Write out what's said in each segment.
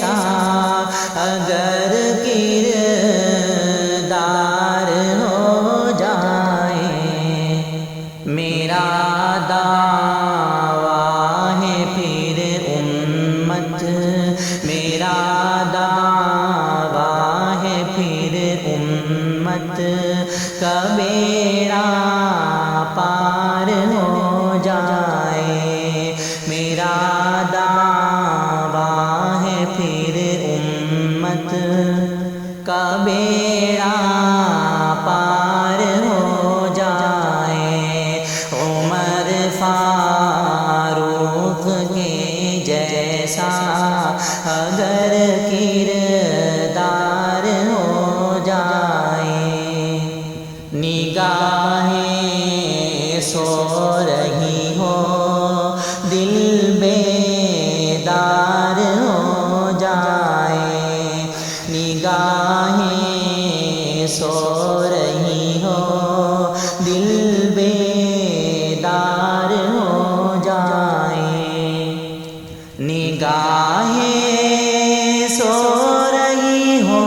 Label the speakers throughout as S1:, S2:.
S1: جیسا اگر کردار ہو جائے، میرا دعویٰ ہے پھر امت، میرا دعویٰ ہے پھر امت کا بیڑا پار ہو جائے، میرا دعویٰ ہے پھر امت کا بیڑا پار ہو جائے، عمر فاروق کے جیسا اگر کردار ہو جائے، نگاہیں سو رہی ہو دل بیدار ہو جائے، نگاہیں سو رہی ہو دل بیدار ہو جائے، نگاہیں سو رہی ہو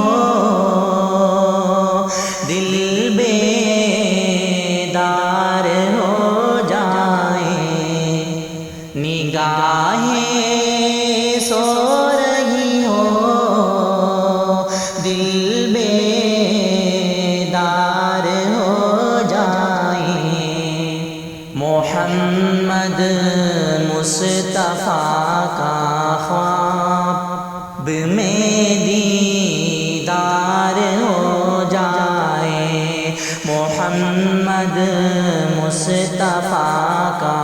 S1: دل بیدار ہو جائے، نگاہیں سو رہی ہو دل بیدار ہو جائے، محمد مصطفیٰ کا خواب میں دیدار ہو جائے، محمد مصطفیٰ کا